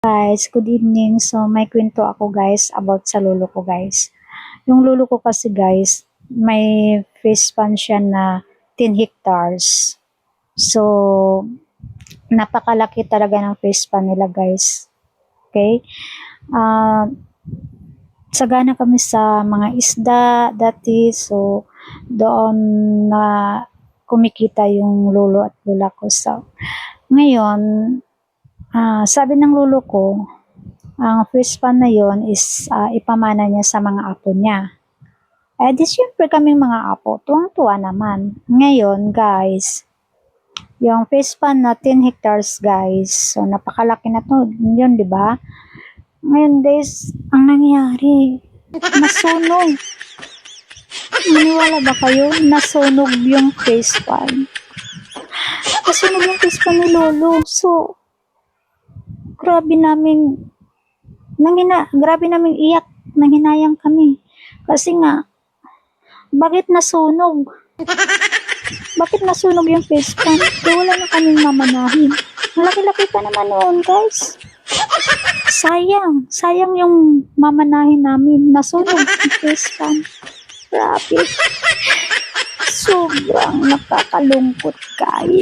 Guys, good evening. So, may kwento ako guys about sa lolo ko guys. Yung lolo ko kasi guys, may fish pan siya na 10 hectares. So, napakalaki talaga ng fish pan nila guys. Okay? Sagana kami sa mga isda dati. So, doon na kumikita yung lolo at lola ko. So, ngayon, sabi ng lolo ko, ang fish pan na yon is ipamana niya sa mga apo niya. Di syempre kaming mga apo, tuwang-tuwa naman. Ngayon guys, yung fish pan na 10 hectares guys, so napakalaki na to, yun di ba? Ngayon guys, ang nangyari, nasunog. Maniwala ba kayo? Nasunog yung fish pan. Nasunog yung fish pan ni lolo. So, grabe namin iyak, nanghinayang kami. Kasi nga, bakit nasunog? Bakit nasunog yung fish pan? Kaya wala na kaming mamanahin. Malaki-laki pa naman noon, guys. Sayang yung mamanahin namin. Nasunog yung fish pan. Grabe. Sobrang nakakalungkot, guys.